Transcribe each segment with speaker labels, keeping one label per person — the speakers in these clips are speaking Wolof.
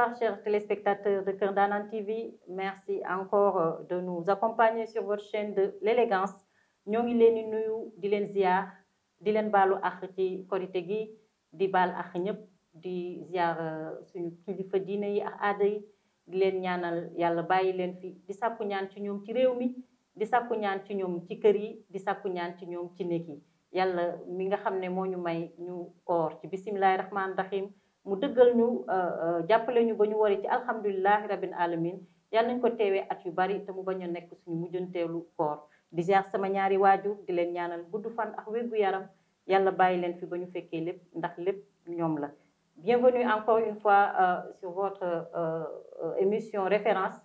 Speaker 1: Bonsoir, chers téléspectateurs de Keur Ndanane TV. Merci encore de nous accompagner sur votre chaîne de l'élégance. ñoo ngi leen di nuyu di leen ziar di leen baalu ak ci korite gi di baal ak ñëpp di ziar suñu kilifa diine yi ak aada yi di leen ñaanal yàlla bàyyi leen fi di sàkku ñaan ci ñoom ci réew mi di sàkku ñaan ci ñoom ci kër yi di sàkku ñaan ci ñoom ci néeg yi yàlla mi nga xam ne moo ñu may ñu koor ci bisimilahi rahmaani rahim mu dëggal ñu jàppale ñu ba ñu wari ci alhamdulilahi rabbil alamin yàlla nañ ko teewee at yu bari te mu bañ a nekk suñu mujjanteelu koor di ziar sama ñaari waajur di leen ñaanal gudd fan ak wérgu yaram yàlla bàyyi leen fi ba ñu fekkee lépp ndax lépp ñoom la. Bienvenue encore une fois sur votre émission référence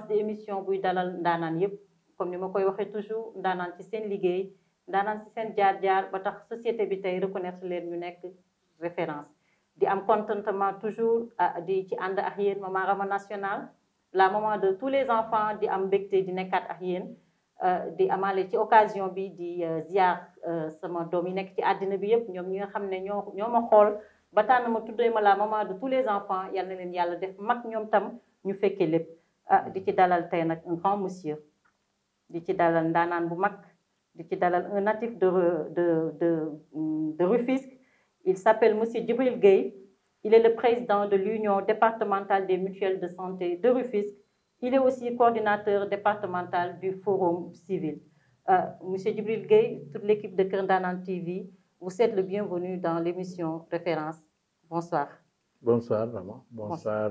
Speaker 1: di émission buy dalal ndaanaan yépp comme ni ma koy waxee toujours ndaanaan ci seen liggéey ndaanaan ci seen jaar-jaar ba tax société bi tey reconnaître leen ñu nekk référence. di am contentement toujours di ci ànd ak yéen maman Rama nationale la maman de tous les enfants di am mbégte di nekkaat ak yéen di amaale ci occasion bi di ziar sama doom yi nekk ci àddina bi yëpp ñoom ñi nga xam ne ñoo ma xool ba tànn ma tuddee ma la maman de tous les enfants yal na leen yàlla def mag ñoom tam ñu fekkee lépp di ci dalal tey nag un grand monsieur di ci dalal ndaanaan bu mag di ci dalal un natif de Rufisque. Il s'appelle Monsieur Djibril Gueye. Il est le président de l'Union départementale des mutuelles de santé de Rufisque. Il est aussi coordinateur départemental du Forum civil. Monsieur Djibril Gueye, toute l'équipe de Keur Ndanane TV, vous êtes le bienvenu dans l'émission Référence. Bonsoir.
Speaker 2: Bonsoir, Rama. Bonsoir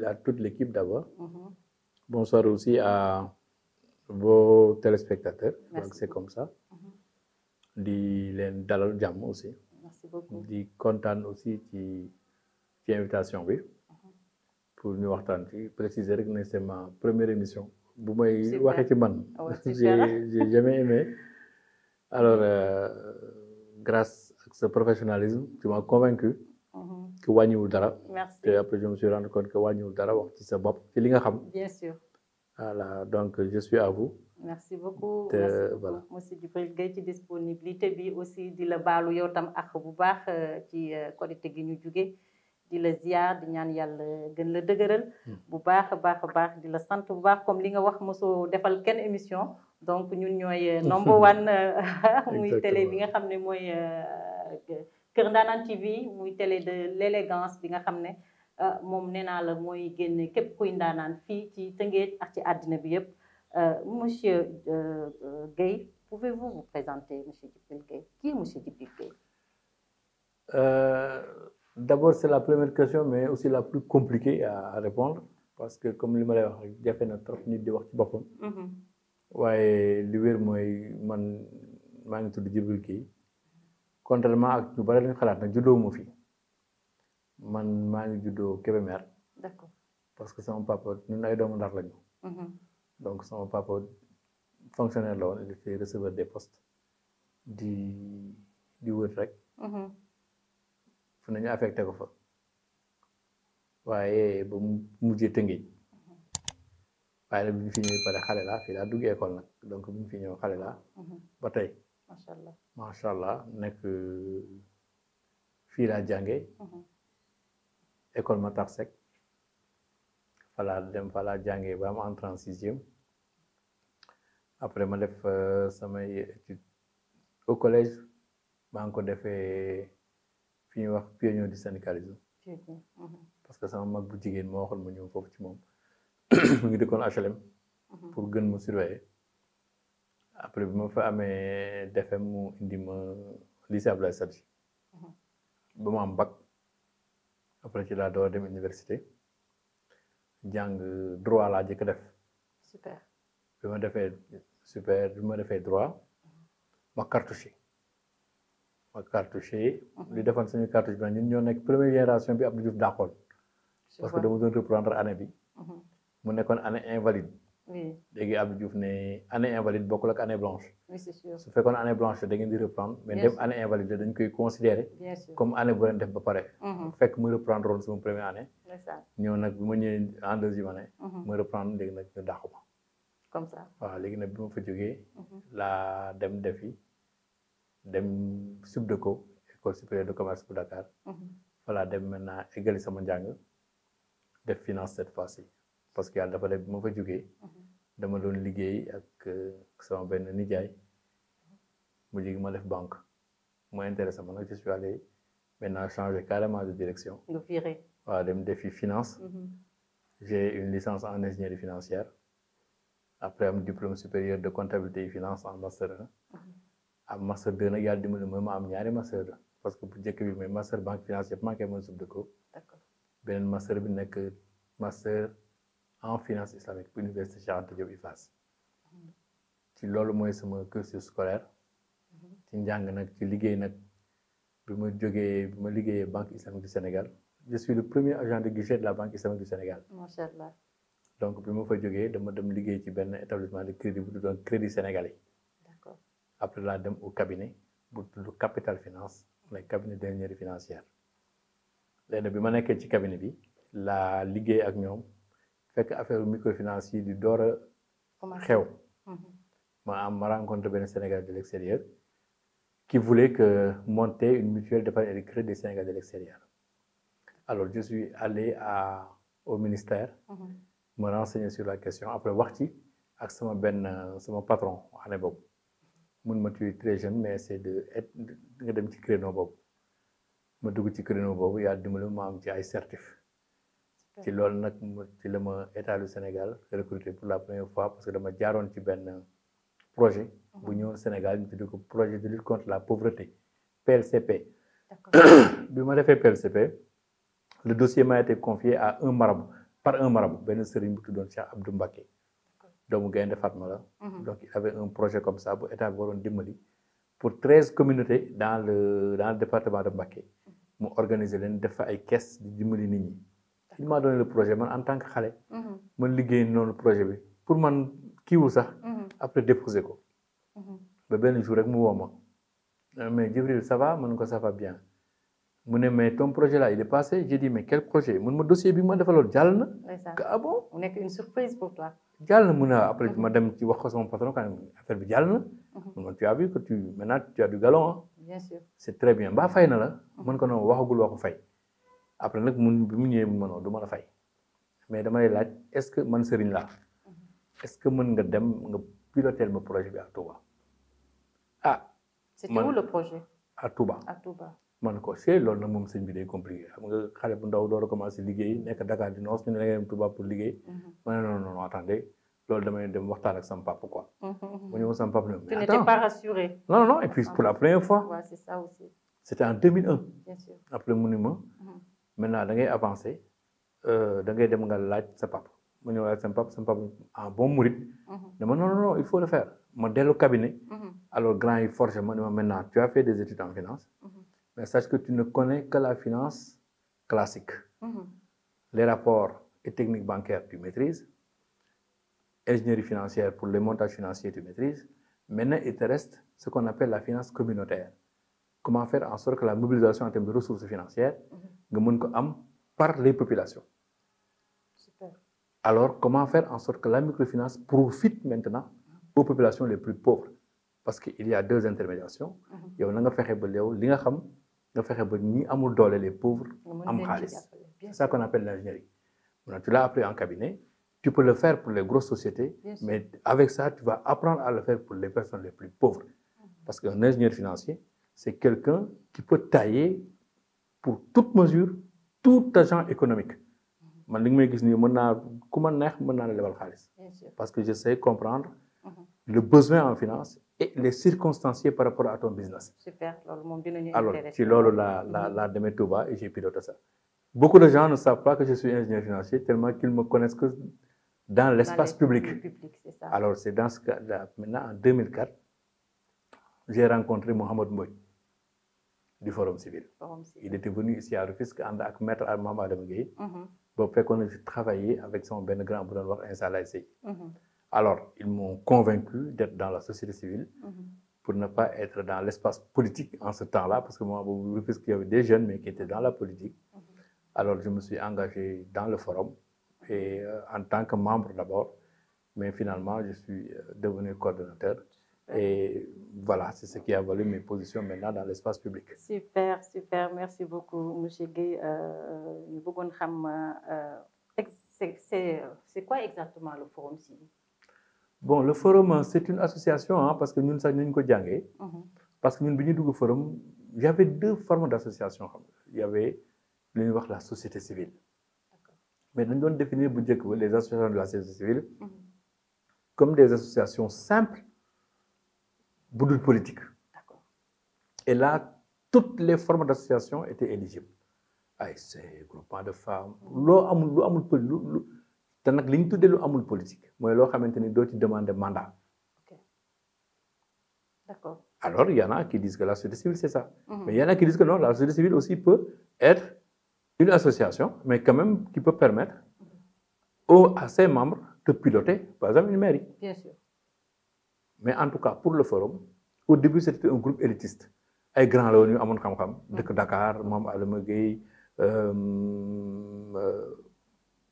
Speaker 2: à toute l'équipe d'abord. Bonsoir aussi à vos téléspectateurs. Donc c'est comme ça. di leen dalal jàmm aussi.
Speaker 1: Merci beaucoup.
Speaker 2: di kontaan aussi ci invitation bi. pour ñu waxtaan ci préciser rek ne c'est ma première émission. bu may waxee ci man. j'ai jamais aimé. alors grâce à ce professionnalisme tu m'as convaincu. que wàññiwul dara.
Speaker 1: Merci.
Speaker 2: te après je me suis rendu compte que wàññiwul dara wax ci sa bopp ci li nga xam.
Speaker 1: Bien sûr.
Speaker 2: voilà donc je suis à vous.
Speaker 1: Merci beaucoup.
Speaker 2: Merci
Speaker 1: beaucoup
Speaker 2: voilà.
Speaker 1: Monsieur Djibril Gueye ci disponibilité bi aussi di la baalu yow tam ak bu baax ci korite gi ñu jóge di la ziar di ñaan yàlla gën la dëgëral bu baax a baax di la sant bu baax comme li nga wax mosoo defal kenn émission donc ñun ñooy number one muy télé bi nga xam ne mooy Keur Ndanane TV muy télé de l'élégance bi nga xam ne moom nee naa la mooy génne képp kuy ndaanaan fii ci Tëngéej ak ci àddina bi yëpp. Monsieur Gueye, pouvez-vous vous présenter, Monsieur Djibril Gueye? Qui est Monsieur Djibril Gueye?
Speaker 2: D'abord, c'est la première question, mais aussi la plus compliquée à répondre, parce que comme li ma lay wax rek jafe na trop nit di wax ci boppam. waaye li wér mooy man maa ngi tudd Djibril Gueye. contrairement ak ñu bari lañu xalaat nag juddoo ma fi man maa ngi juddoo Kébémer.
Speaker 1: D'accord.
Speaker 2: parce que sama papa ñun ay doomu Ndar lañu. donc sama papa fonctionnaire la woon il était receveur des postes di wër rek. fu nañu affecté ko fa. waaye ba mu mujjee Tëngéej. waaye nag bi ñu fi ñëwee pare xale laa fii laa duggee école nag donc bi ñu fi ñëw xale laa. ba tey.
Speaker 1: macha allah
Speaker 2: macha allah nekk fii laa jànge école Matar Seck. fa laa jàngee ba am entrée en sixième. après ma def samay études au collège maa ngi ko defee fi ñuy wax pionnier du syndicalisme. parce que sama mag bu jigéen moo waxoon ma ñëw foofu ci moom mu ngi dëkkoon HLM. pour gën ma surveiller. après bi ma fa amee DFM mu indi ma lycée Abdoulaye Sadji. ba ma am bac. après ci laa door dem université. jàng droit laa jëkk def.
Speaker 1: super.
Speaker 2: bi ma defee droit ma cartouché. li defoon suñu cartouche bi ñun ñoo nekk première génération bi Abdou Diouf dàqoon. parce que dama doon reprendre année bi. mu nekkoon année invalide.
Speaker 1: oui
Speaker 2: léegi Abdou Diouf ne année invalide bokkul ak année blanche.
Speaker 1: oui c'est sûr.
Speaker 2: su fekkoon année blanche da ngeen di reprendre. mais dem année invalide dañ koy considérer.
Speaker 1: bien sûr
Speaker 2: comme année bu leen def ba pare. fekk muy reprendre woon sama première année. ñëw nag bi ma ñëwee en deuxième année. muy reprendre léegi nag ñu dàq ma.
Speaker 1: comme ça
Speaker 2: waaw léegi nag bi ma fa jógee. laa dem SUPDECO école supérieure de commerce bu Dakar. voilà dem maintenant eggali sama njàng def finance cette fois-ci parce que yàlla dafa def bi ma fa jógee dama doon liggéey ak sama benn nijaay mu jóge ma def banque mu intéressé ma nag je suis allé maintenant changer carrément de direction.
Speaker 1: nga viré.
Speaker 2: waaw dem defi finance. J'ai une licence en ingénierie financière après am diplôme supérieur de comptabilité et finance en master 1 am master 2 nag yàlla dimbali ma am ñaari master parce que bu njëkk bi mooy master banque finance yëpp manqué moon sub de ko beneen master bi nekk master en finance islamique bu université Cheikh Anta Diop IFAS ci loolu mooy sama cursus scolaire ci njàng nag ci liggéey nag bi ma liggéeyee banque islamique du Sénégal je suis le premier agent de guichet de la banque islamique du Sénégal.
Speaker 1: Macha Allah.
Speaker 2: donc bi ma fa jógee dama dem liggéey ci benn établissement de crédit bu tuddoon Crédit Sénégalais.
Speaker 1: D'accord.
Speaker 2: après laa dem au cabinet bu tudd Capital Finance mooy cabinet d'ingénierie financière léegi bi ma nekkee ci cabinet bi laa liggéey ak ñoom fekk affaire microfinance yi di door a xew. ma rencontré benn Sénégalais de l'extérieur qui voulait que monter une mutuelle d'épargne et de crédit des Sénégalais de l'extérieur. Alors je suis allé au ministère. me renseigner sur la question après wax ci ak sama patron année boobu mun ma tu es très jeune mais c'est nga dem ci créneau boobu ma dugg ci créneau boobu yaa dimbali ma am ci ay certif ci loolu nag ci la ma état du Sénégal recruté pour la première fois parce que dama jaaroon ci benn projet bu ñëwoon Sénégal ñu tudd ko projet de lutte contre la pauvreté PLCP. bi ma defee PLCP le dossier m'a été confié à par un marabout benn sëriñ bu tuddoon Cheikh Abdou Mbacké doomu Gaynde Fatma la donc il avait un projet comme ça bu état bi waroon dimbali pour 13 communautés dans le département de Mbacké mu organiser leen def fa ay caisse di dimbali nit ñi il m'a donné le projet man en tant que xale man liggéey noonu projet bi pour man kiiwul sax après déposer ko ba benn jour rek mu woo ma mais Djibril ça va man ko ça va bien mu ne mais ton projet là il est passé j'ai dit mais quel projet mun ma dossier bi ma defaloon jàll na. ah bon
Speaker 1: mu nekk une surprise pour toi.
Speaker 2: jàll na mun a après ma dem ci wax ko sama patron quand même affaire bi jàll na. mun ma tu as vu que maintenant tu as du galon ah.
Speaker 1: bien sûr
Speaker 2: c'est très bien mbaa fay na la. man ko noonu waxagul waxu fay. après nag bi mu ñëwee ma noonu du ma la fay mais dama lay laaj est-ce que man sëriñ laa. est-ce que mën nga dem nga piloter ma projet bi à Touba. ah.
Speaker 1: c'était où le projet.
Speaker 2: à Touba. man ko c'est loolu nag moom sëñ bi day compliqué xam nga xale bu ndaw door a commencé liggéey nekk Dakar di noos ñu ne da ngay dem Touba pour liggéey. ma ne non attendez loolu damay dem waxtaan ak sama papa quoi. mu ñëw sama papa ne mais
Speaker 1: tu n'étais pas rassuré.
Speaker 2: non et puis pour la première fois.
Speaker 1: Ouais, c'est ça aussi.
Speaker 2: c'était en 2001.
Speaker 1: bien sûr
Speaker 2: après mu ni ma. maintenant da ngay avancer da ngay dem nga laaj sa papa mu ñëw laaj sama papa en bon mouride. ne ma non il faut le faire ma dellu cabinet. alors grand yi forcé ma ne ma maintenant tu as fait des études en finance. Mais sache que tu ne connais que la finance classique. Les rapports et techniques bancaires, tu maîtrises. Ingénierie financière pour les montages financiers, tu maîtrises. Maintenant, il te reste ce qu'on appelle la finance communautaire. Comment faire en sorte que la mobilisation en termes de ressources financières, par les populations.
Speaker 1: Super.
Speaker 2: Alors, comment faire en sorte que la microfinance profite maintenant aux populations les plus pauvres? Parce qu'il y a deux intermédiations. Il y a nga fexe ba ñi amul doole les pauvres am xaalis c'est ça qu'on appelle l'ingénierie. Maintenant tu l'as appris en cabinet tu peux le faire pour les grosses sociétés mais avec ça tu vas apprendre à le faire pour les personnes les plus pauvres parce qu'un ingénieur financier c'est quelqu'un qui peut tailler pour toute mesure tout agent économique man li nga may gis nii mën naa ku ma neex mën naa la lebal xaalis parce que je sais comprendre le besoin en finance et les circonstancier par rapport à ton business.
Speaker 1: Super,
Speaker 2: alors ci loolu la demee Touba et j'ai piloté ça. Beaucoup de gens ne savent pas que je suis ingénieur financier tellement qu'ils me connaissent que dans l'espace public.
Speaker 1: C'est ça.
Speaker 2: Alors c'est dans ce cas-là maintenant en 2004 j'ai rencontré Mohamed Mboy du Forum Civil. Il était venu ici à Rufisque ànd ak maître Mame Adama Gueye. boobu fekkoon na je travaillais avec son benn grand bu doon wax Insa Laye Sey. Alors, ils m'ont convaincu d'être dans la société civile pour ne pas être dans l'espace politique en ce temps-là, parce que moi, il y avait des jeunes, mais qui étaient dans la politique. Alors, je me suis engagé dans le forum, et en tant que membre d'abord, mais finalement, je suis devenu coordonnateur. Et voilà, c'est ce qui a valu mes positions maintenant dans l'espace public.
Speaker 1: Super, super. Merci beaucoup, M. Gueye. Nous voulons savoir, c'est quoi exactement le Forum Civil?
Speaker 2: Bon, le Forum, c'est une association, hein, parce que nous sommes parce que nous, Forum, il y avait deux formes d'association. Il y avait la société civile. Mais nous devons définir les associations de la société civile comme des associations simples, bouddhas politiques. Et là, toutes les formes d'association étaient éligibles. ASC, groupement de femmes, politique. Moi, lo xamanteni do ci demander mandat.
Speaker 1: D'accord.
Speaker 2: Alors, il y en a qui disent que la société civile, c'est ça. Mais il y en a qui disent que non, la société civile aussi peut être une association, mais quand même qui peut permettre à ses membres de piloter, par exemple, une mairie.
Speaker 1: Bien sûr.
Speaker 2: Mais en tout cas, pour le forum, au début, c'était un groupe élitiste. Ay grands la ñu amone xam-xam dëkk Dakar Mame Adama Gueye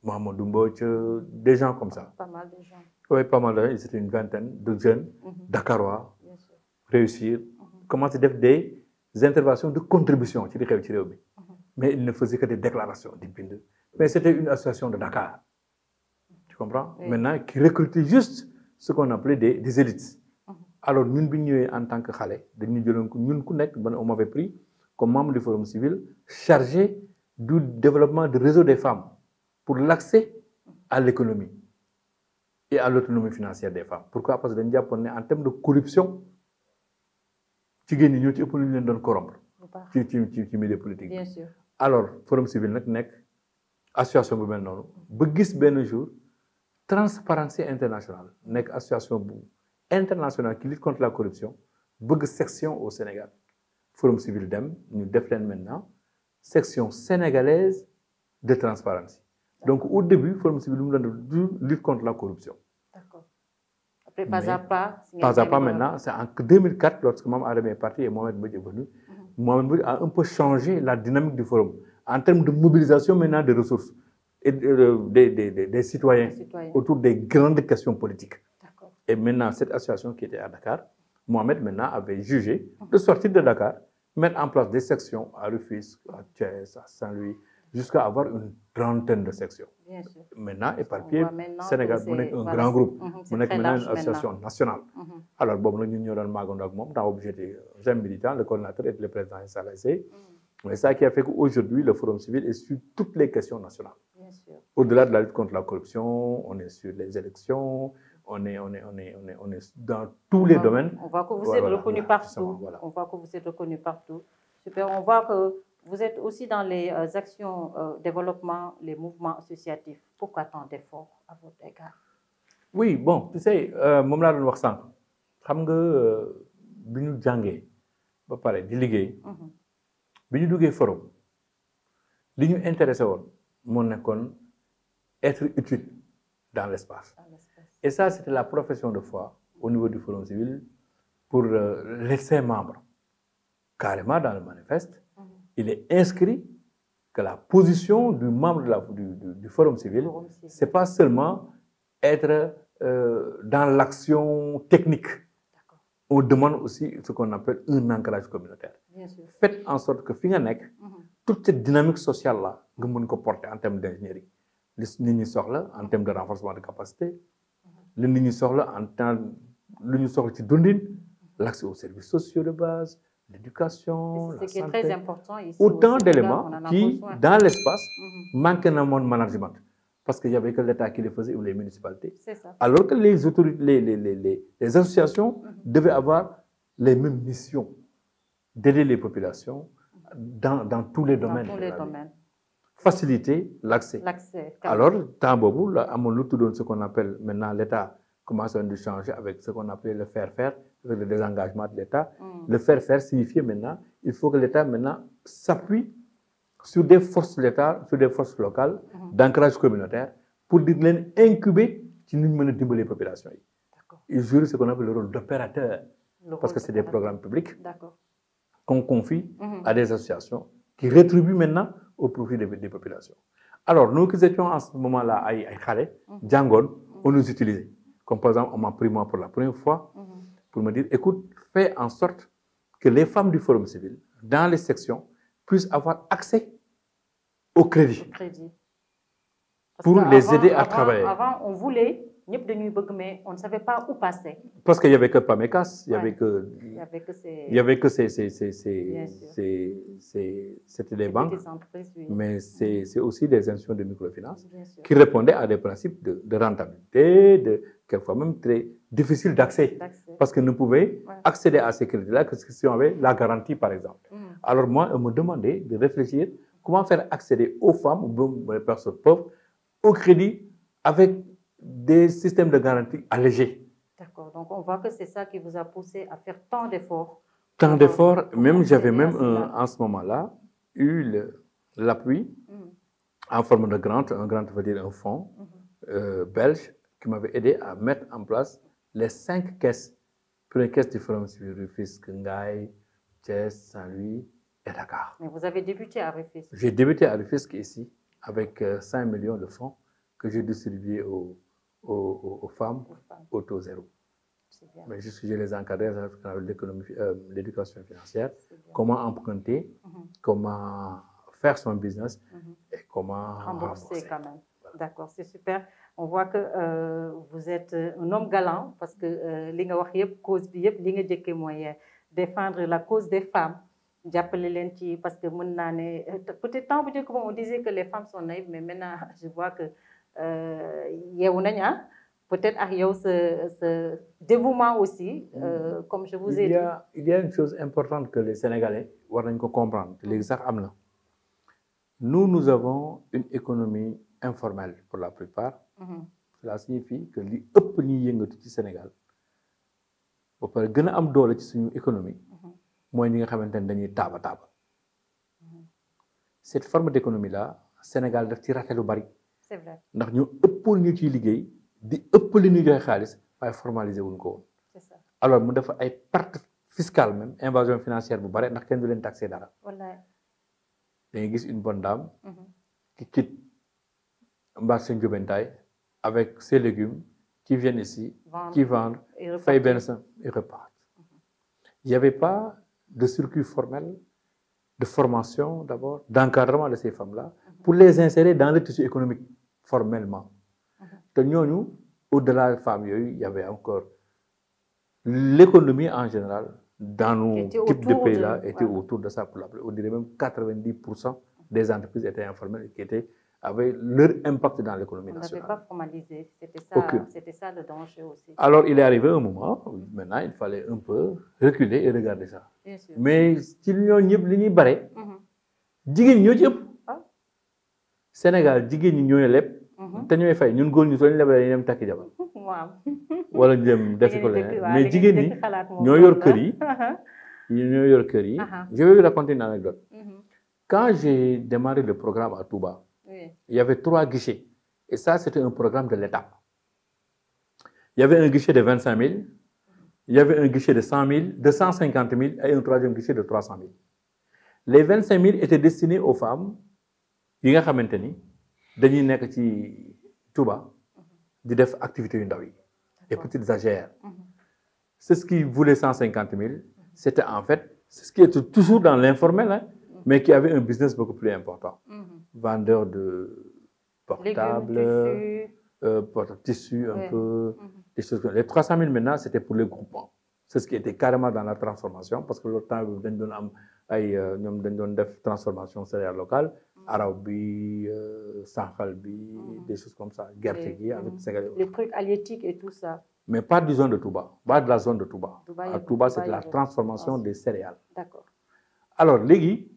Speaker 2: Mamadou Mbodj, des gens comme ça.
Speaker 1: Pas mal de gens.
Speaker 2: Oui, pas mal de gens. C'était une vingtaine de jeunes Dakarois réussir, commencer à faire des interventions de contribution. Mais ils ne faisaient que des déclarations. Mais c'était une association de Dakar. Tu comprends? Oui. Maintenant, qui recrutait juste ce qu'on appelait des élites. Alors, nous, en tant que Khalé, on m'avait pris comme membre du Forum civil chargé du développement du réseau des femmes pour l'accès à l'économie et à l'autonomie financière des femmes. Pourquoi? Parce que nous avons en termes de corruption, nous avons corrompre dans milieu politique.
Speaker 1: Bien sûr.
Speaker 2: Alors, Forum civil est une association bu mel noonu ba gis benn jour Transparency International nekk association internationale qui lutte contre la corruption bëgg section au Sénégal. Forum civil dem ñu def leen maintenant section sénégalaise de transparence. Donc au début Forum civil lu mu doon lutte contre la corruption.
Speaker 1: D'accord. Après pas à pas.
Speaker 2: Pas à pas maintenant, c'est en 2004 lorsque Mame Adama est parti et Mohamed Mbodj est venu. Mohamed Mbodj a un peu changé la dynamique du forum en termes de mobilisation maintenant des ressources et des citoyens autour des grandes questions politiques. Et maintenant, cette association qui était à Dakar, Mohamed maintenant avait jugé de sortir de Dakar, mettre en place des sections à Rufisque, à Thiès, à Saint-Louis, jusqu'à avoir une trentaine de sections.
Speaker 1: Bien sûr.
Speaker 2: Maintenant, éparpillé, Sénégal, c'est un grand groupe, c'est maintenant une association nationale. Alors, bon, nous avons j'étais jeune militant, le coordinateur et le président Salacé. Mais ça qui a fait qu'aujourd'hui, le Forum civil est sur toutes les questions nationales. Au-delà de la lutte contre la corruption, on est sur les élections, on est dans tous les domaines.
Speaker 1: On voit que vous êtes reconnu partout. Voilà. On voit que vous êtes reconnu partout. Super. On voit que vous êtes aussi dans les actions développement, les mouvements associatifs. Pourquoi tant d'efforts à votre égard?
Speaker 2: Oui, bon, tu sais, moom laa doon wax sànq xam nga bi ñu jàngee ba pare di liggéey. bi ñu duggee forum li ñu intéressé woon moo nekkoon être utile dans l'espace. Et ça, c'était la profession de foi au niveau du Forum civil pour ses membres. Carrément dans le manifeste, il est inscrit que la position du membre du Forum civil, c'est pas seulement être dans l'action technique. On demande aussi ce qu'on appelle un ancrage communautaire. Faites en sorte que toute cette dynamique sociale-là, vous pouvez porter en termes d'ingénierie. En termes de renforcement de capacité, l'accès aux services sociaux de base, l'éducation, la santé.
Speaker 1: Ce qui est très important ici.
Speaker 2: Autant d'éléments qui, dans l'espace, manquent dans le monde management. Parce qu'il n'y avait que l'État qui les faisait ou les municipalités.
Speaker 1: Ça.
Speaker 2: Alors que les autorités, les associations devaient avoir les mêmes missions d'aider les populations dans tous les domaines.
Speaker 1: Dans tous les domaines.
Speaker 2: Faciliter l'accès. Alors, tant bobu, là, à mon ce qu'on appelle maintenant l'État commence à changer avec ce qu'on appelle le faire-faire, avec le désengagement de l'État. Le faire-faire signifie maintenant, il faut que l'État maintenant s'appuie sur des forces de l'État, sur des forces locales d'ancrage communautaire pour incuber les populations. Ils jouent ce qu'on appelle le rôle d'opérateur parce que c'est des programmes publics qu'on confie à des associations qui rétribuent maintenant au profit des populations. Alors, nous qui étions en ce moment-là à Khalé, Djangon, on nous utilisait. Comme par exemple, on m'a pris moi pour la première fois pour me dire, écoute, fais en sorte que les femmes du Forum civil, dans les sections, puissent avoir accès au crédit. Pour les aider à travailler.
Speaker 1: Avant, on voulait, mais on ne savait pas où passer.
Speaker 2: Parce qu'il n'y avait que Pamecas, il n'y avait que c'était des banques,
Speaker 1: oui.
Speaker 2: Mais c'est aussi des institutions de microfinance qui répondaient à des principes de rentabilité, quelquefois même très difficiles d'accès. Parce qu'ils ne pouvaient accéder à ces crédits-là que si on avait la garantie, par exemple. Alors moi, on me demandait de réfléchir comment faire accéder aux femmes ou aux personnes pauvres au crédit avec des systèmes de garantie allégés.
Speaker 1: D'accord, donc on voit que c'est ça qui vous a poussé à faire tant d'efforts.
Speaker 2: Tant d'efforts, même j'avais même en ce moment-là eu l'appui en forme de grant, un grant veut dire un fonds belge qui m'avait aidé à mettre en place les 5 caisses, pour les caisses du Forum civil Rufisque, Ngaye, Thiès, Saint-Louis et Dakar.
Speaker 1: Mais vous avez débuté à Rufisque?
Speaker 2: J'ai débuté à Rufisque ici avec 5 millions de fonds que j'ai distribués aux femmes au taux zéro. Mais je les encadrais avec l'éducation financière, comment emprunter, comment faire son business et comment rembourser.
Speaker 1: Quand même. D'accord, c'est super. On voit que vous êtes un homme galant parce que défendre la cause des femmes. Parce que peut-être tant on disait que les femmes sont naïves, mais maintenant je vois que peut-être avec ce dévouement aussi, comme je vous ai dit.
Speaker 2: Il y a une chose importante que les Sénégalais doivent comprendre. Nous avons une économie informelle pour la plupart. Cela signifie que li ëpp ñi yëngatu ci Sénégal ba pare gën a am doole ci suñu économie mooy ñi nga xamante ne dañuy taaba. Cette forme d'économie là Sénégal daf ci raté lu bari.
Speaker 1: C'est vrai.
Speaker 2: Ndax ñu ëppoon ñu ciy liggéey di ëpp li ñuy joxe xaalis waaye formalisé wuñ ko woon.
Speaker 1: C'est ça.
Speaker 2: Alors mu def ay perte fiscale même invasion financière bu bare ndax kenn du leen taxé dara.
Speaker 1: Wallaay.
Speaker 2: Dañuy gis une bonne dame qui quitte Mbassé Ndiobentaay avec ses légumes qui viennent ici, qui vendent, fay benn et repartent. Il n'y avait pas de circuit formel, de formation d'abord, d'encadrement de ces femmes-là pour les insérer dans le tissu économique formellement. Au-delà des femmes, il y avait encore l'économie en général dans nos types de pays-là était autour de ça. On dirait même 90% des entreprises étaient informelles et avaient leur impact dans l'économie nationale.
Speaker 1: On n'avait pas formalisé, c'était ça le danger aussi.
Speaker 2: Alors il est arrivé un moment, maintenant il fallait un peu reculer et regarder ça.
Speaker 1: Bien sûr.
Speaker 2: Mais si nous avons Sénégal, nous avons te ñooy fay ñun góor ñi soo ñu lebalee ñu dem takki jabar wala ñu dem defi ko leneen mais jigéen ñi ñoo yor kër yi ñoo yor kër yi. Je vais vous raconter une anecdote. Quand j'ai démarré le programme à Touba, il y avait 3 guichets et ça c'était un programme de l'État. Il y avait un guichet de 25 000, il y avait un guichet de 100 000, de 150 000 et un troisième guichet de 300 000. Les 25 000 étaient destinés aux femmes yi nga xamante ni dañuy nekk ci Touba di def activité yu ndaw yi et petites AGR. C'est ce qui voulait 150 000, c'était en fait ce qui était toujours dans l'informel, hein, mais qui avait un business beaucoup plus important. Vendeur de portables, tissus un peu, des choses comme ça. Les 300 000 maintenant, c'était pour les groupements. C'est ce qui était carrément dans la transformation, parce que l'autre temps, dañ doon am ay ñoom dañ doon def transformation céréale locale, araw bi, sanxal bi, des choses comme ça, gerte gi avec
Speaker 1: les trucs halieutiques et tout ça.
Speaker 2: Mais pas de zone de Touba, pas de la zone de Touba. À Touba, c'est la transformation des céréales.
Speaker 1: D'accord.
Speaker 2: Alors, légui,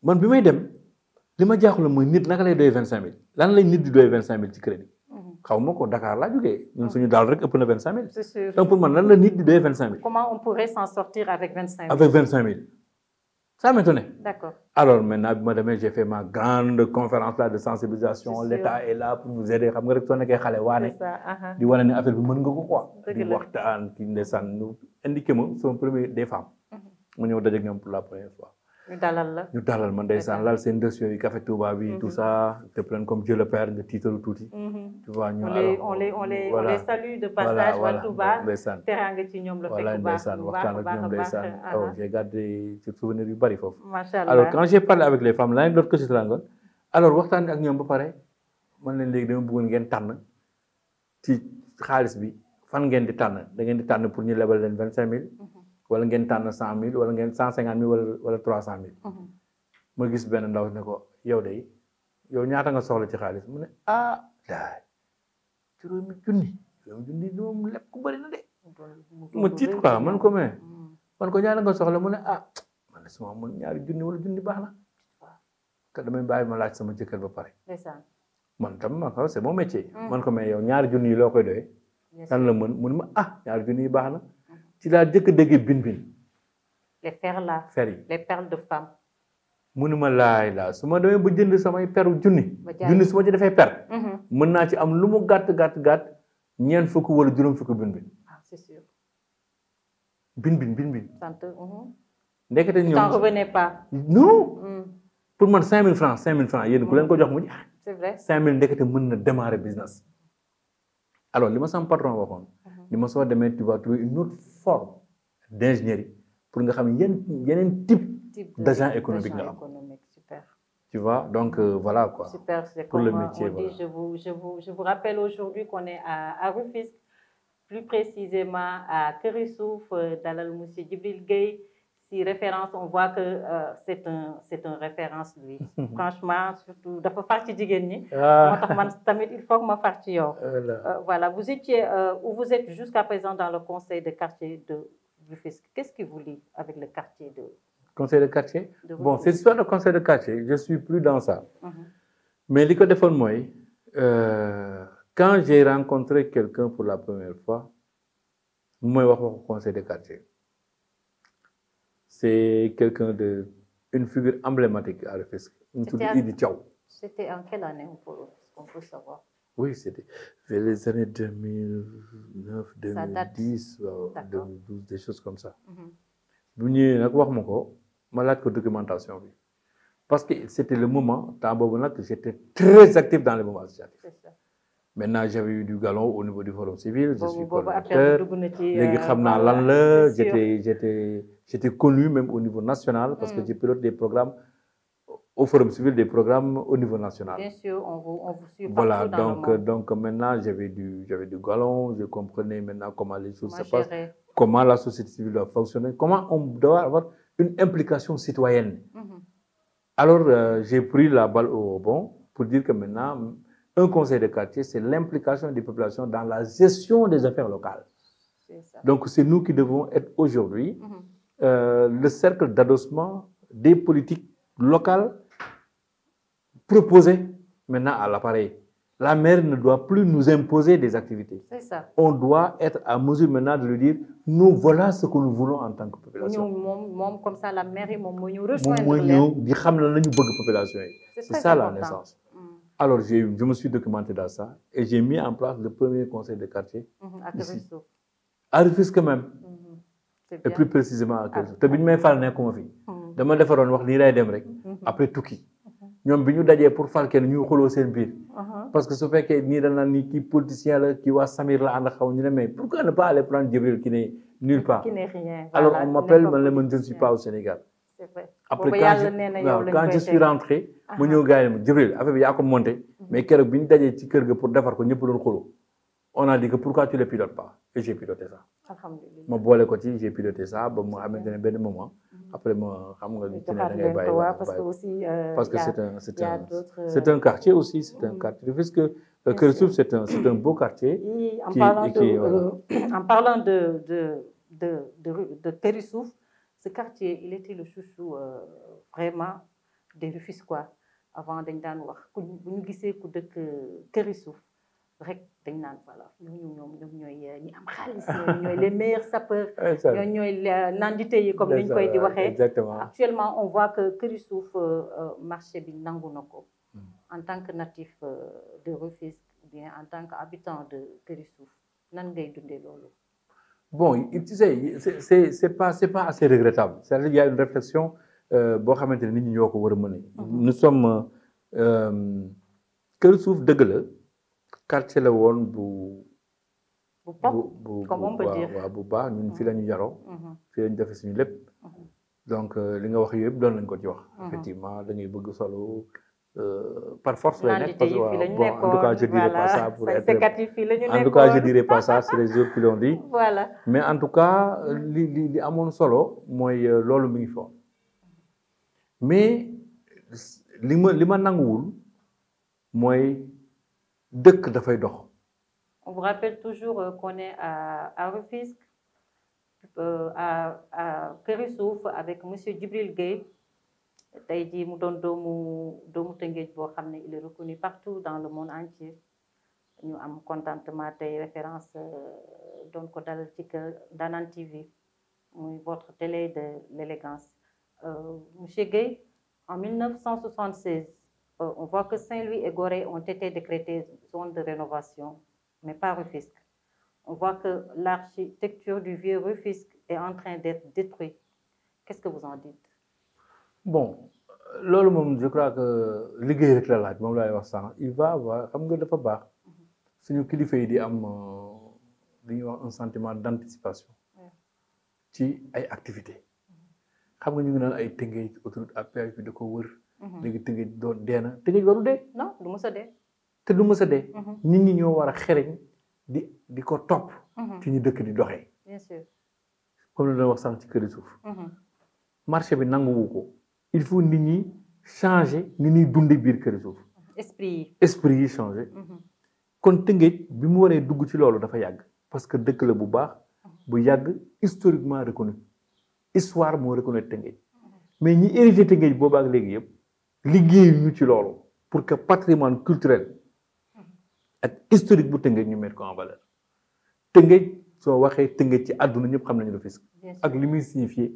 Speaker 2: man bi may dem, li ma jaaxul mooy nit naka lay doy 25 000. Lan lay nit di doy 25 000 ci crédit. xawma ko Dakar laa jógee ñun suñu daal rek ëpp na 25 000.
Speaker 1: C'est sûr.
Speaker 2: Donc pour man lan la nit di doy 25 000.
Speaker 1: Comment on pourrait s'en sortir avec 25 000?
Speaker 2: Avec 25 000. Ça m'étonnait.
Speaker 1: D'accord.
Speaker 2: Alors maintenant, j'ai fait ma grande conférence là de sensibilisation. L'État est là pour vous aider. Xam nga rek soo nekkee xale waane. Di wane ne affaire bi mën nga ko quoi. Di waxtaan ki ndeysaan ñu indiqué ma sama premier des femmes. mu ñëw dajeeg ñoom pour la première fois. ñu dalal ma ndeysaan laal seen dossier yi Café Touba bi tout ça te prennent comme Dieu le Père nga tiitalu tuuti. tu vois ñu
Speaker 1: on les salue de passage waa Touba.
Speaker 2: ndeysaan
Speaker 1: teraanga ci ñoom la fekk bu baax
Speaker 2: waxtaan ak ñoom ndeysaan j'ai gardé ci souvenir yu bari foofu.
Speaker 1: macha allah
Speaker 2: alors quand j'ai parlé avec les femmes l'anecdote que je te raconte alors waxtaan ak ñoom ba pare man leen léegi dama bëggoon ngeen tànn ci xaalis bi fan ngeen di tànn da ngeen di tànn pour ñu lebal leen 25 000. wala ngeen tànn 100 000 wala ngeen 150 000 wala 300 000. ma gis benn ndaw ne ko yow de yow ñaata nga soxla ci xaalis mu ne daay juróomi junni moom lépp ku bëri na de. ma tiit quoi man ko ñaata nga soxla mu ne man de suma mun ñaari junni wala junni baax na. te damay bàyyi ma laaj sama jëkkër ba pare. man tam ma ko c'est mon métier. man ko mais yow ñaari junni yi loo koy doyee. kan la mën mun ma ñaari junni yi baax na. ci laa jëkk dégg bin.
Speaker 1: les fer là.
Speaker 2: fer yi
Speaker 1: les perles de femme.
Speaker 2: munuma laay laa su ma demee ba jënd samay peru junni. su ma ci defee per. mën naa ci am lu mu gàtt ñeent fukk wala juróom fukk bin.
Speaker 1: c'est sûr.
Speaker 2: bin.
Speaker 1: sant.
Speaker 2: ndekete ñoom
Speaker 1: t'en revenais pas.
Speaker 2: non. pour man 5000 francs yéen ku leen ko jox mu jeex.
Speaker 1: c'est vrai
Speaker 2: 5000 ndekete mën na démarrer business. alors li ma sama patron waxoon. ni ma soo demee tu vas trouver une autre forme d'ingénierie pour nga xam yeneen type d'agent économique nga am.
Speaker 1: Super.
Speaker 2: Tu vois, donc voilà quoi.
Speaker 1: Super, c'est
Speaker 2: pour
Speaker 1: comme
Speaker 2: le métier.
Speaker 1: On dit, je vous rappelle aujourd'hui qu'on est à Rufisque, plus précisément à Kérissouf, Dalal Monsieur Djibril Gueye. Si référence, on voit que c'est un référence lui. Franchement, surtout dafa farci jigéen ñi. Il faut que ma farci yow. Voilà, vous étiez où vous êtes jusqu'à présent dans le conseil de quartier de Rufisque. Qu'est-ce qui vous lie avec le quartier de
Speaker 2: conseil de quartier? Bon, cette histoire de conseil de quartier, je suis plus dans ça. Mais li ko defoon mooy quand j'ai rencontré quelqu'un pour la première fois mooy wax waxu conseil de quartier. C'est quelqu'un une figure emblématique à Rufisque. Idi Thiaw.
Speaker 1: C'était en quelle année on peut savoir?
Speaker 2: Oui, c'était vers les années 2009, 2010, 2012, des choses comme ça. Bu ñëwee nag wax ma ko ma laaj ko documentation bi parce que c'était le moment temps boobu nag j'étais très actif dans les mouvements associatifs. Maintenant j'avais eu du galon au niveau du forum civil. Je suis coordinateur léegi xam naa lan la j'étais connu même au niveau national parce que je pilote des programmes au forum civil, des programmes au niveau national.
Speaker 1: Bien sûr, on vous suit partout
Speaker 2: voilà,
Speaker 1: dans le monde.
Speaker 2: donc maintenant j'avais du galon, je comprenais maintenant comment les choses se passent, comment la société civile doit fonctionner, comment on doit avoir une implication citoyenne. Alors j'ai pris la balle au bon pour dire que maintenant un conseil de quartier, c'est l'implication des populations dans la gestion des affaires locales. Donc c'est nous qui devons être aujourd'hui le cercle d'adossement des politiques locales proposées maintenant à l'appareil. La maire ne doit plus nous imposer des activités.
Speaker 1: C'est ça.
Speaker 2: On doit être à mesure maintenant de lui dire, nous voilà ce que nous voulons en tant que population.
Speaker 1: Comme ça, la mairie m'a rejoindre.
Speaker 2: C'est ça la naissance. Alors je me suis documenté dans ça et j'ai mis en place le premier conseil de quartier ici. À Rufisque même. Et plus précisément à Kérissouf. Te bi ñu may fal nekkuma fi. Dama defaroon wax nii lay dem rek. Après tukki. ñoom bi ñu dajee pour fal kenn ñu xuloo seen biir. Parce que su fekkee nii dañ naan ni kii politicien la kii waa Samir la ànd ak xaw ñu ne mais pourquoi ne pas aller prendre Djibril qui n'est nulle part.
Speaker 1: Qui n'est rien.
Speaker 2: Alors on m'appelle man je ne suis pas au Sénégal.
Speaker 1: C'est vrai.
Speaker 2: Après quand je suis rentré mu ñëw gars yi Djibril affaire bi yaa ko monté mais keroog bi ñu dajee ci kër ga pour defar ko ñëpp doon xuloo. On a dit que pourquoi tu ne le pilotes pas et j'ai piloté ça.
Speaker 1: Alhamdulillah.
Speaker 2: Ma boole ko ci j'ai piloté ça ba mu xamante ne benn moment. Après ma xam nga ci ne da ngay bàyyi parce que c'est un quartier aussi, c'est un quartier puisque Kérissouf c'est un beau quartier.
Speaker 1: En parlant de Kérissouf, ce quartier il était le chouchou vraiment des Rufisquois avant dañ daan wax bu ñu gisee ku dëkk Kérissouf rek dañ naan voilà ñoom ñooy ñi am xaalis ñooy les meilleurs sapeurs ñooy nandite yi comme ni ñu koy di waxee. Actuellement on voit que Kérissouf marché bi nangu na ko en tant que natif de Rufisque ou bien en tant qu'habitant de Kérissouf nan ngay dundee loolu.
Speaker 2: Bon, tu sais, c'est pas assez regrettable. C'est-à-dire qu'il y a une réflexion boo xamante ne nit ñi ñoo ko war a mën nous sommes Kër Suuf dëgg la quartier la woon
Speaker 1: comme on peut dire
Speaker 2: waaw bu baax ñun fii la ñu yaroo fii la ñu defee suñu lépp donc li nga wax yëpp doon nañ ko ci wax effectivement dañuy bëgg solo par force lay nekk parce que bon en tout cas je dirais pas ça pour être en tout cas je dirais pas ça c'est les autres qui l'ont dit
Speaker 1: voilà
Speaker 2: mais en tout cas li amoon solo mooy loolu mi ngi fi woon mais li ma nanguwul mooy dëkk dafay dox.
Speaker 1: On vous rappelle toujours qu'on est à Rufisque, à Keur Souf avec monsieur Djibril Gueye tey jii mu doon doomu Tëngéej boo xam ne il est reconnu partout dans le monde entier ñu am contentement tey référence doon ko dalal ci kër Ndanane TV muy votre télé de l'élégance monsieur Gueye en 1976 on voit que Saint-Louis et Gorée ont été décrétés zone de rénovation mais pas Rufisque. On voit que l'architecture du vieux Rufisque est en train d'être détruite. Qu'est-ce que vous en dites?
Speaker 2: Bon, loolu moom je crois que liggéey rek la laaj moom laay wax sànq il va avoir xam nga dafa baax suñu kilifa yi di am li ñuy wax un sentiment d'anticipation ci ay activités xam nga ñu ngi naan ay Tëngéej autoroute à péage bi da ko wër léegi Tëngéej doon dee na Tëngéej waru dee
Speaker 1: non du mës a dee
Speaker 2: te du mës a dee nit ñi ñoo war a xereñ di ko topp ci ñu dëkk di doxee
Speaker 1: bien sûr
Speaker 2: comme la doon wax sànq ci Keur Souf marché bi nanguwu ko il faut nit ñi changer ni ñuy dundee biir Keur Souf esprit yi changer kon Tëngéej bi mu waree dugg ci loolu dafa yàgg parce que dëkk la bu baax bu yàgg historiquement reconnu histoire moo reconnaître Tëngéej mais ñi hérité Tëngéej boobu ak léegi yëpp liggéey ñu ci loolu pour que patrimoine culturel ak historique bu Tëngéej ñu mettre ko en valeur Tëngéej soo waxee Tëngéej ci àdduna ñëpp xam nañu Rufisque ak li muy signifié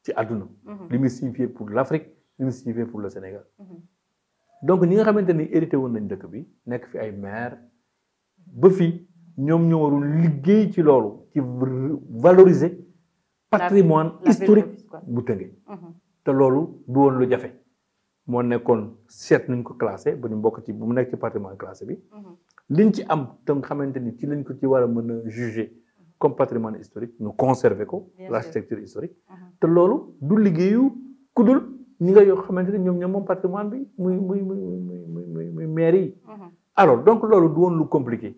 Speaker 2: ci àdduna li muy signifié pour l'Afrique li muy signifié pour le Sénégal donc ñi nga xamante ni hérité woon nañ dëkk bi nekk fi ay maire ba fii ñoom ñoo warul liggéey ci loolu ci valoriser patrimoine historique bu Tëngéej te loolu du woon lu jafe moo nekkoon seet nañ ko classé ba ñu bokk ci bu mu nekk ci patrimoine classé bi liñ ci am tam xamante ni ci lañ ko ci war a mën a juger comme patrimoine historique ñu conserver ko l'architecture historique te loolu du liggéeyu kudul ñi nga yoo xamante ni ñoom moom patrimoine bi muy maire yi alors donc loolu du woon lu compliqué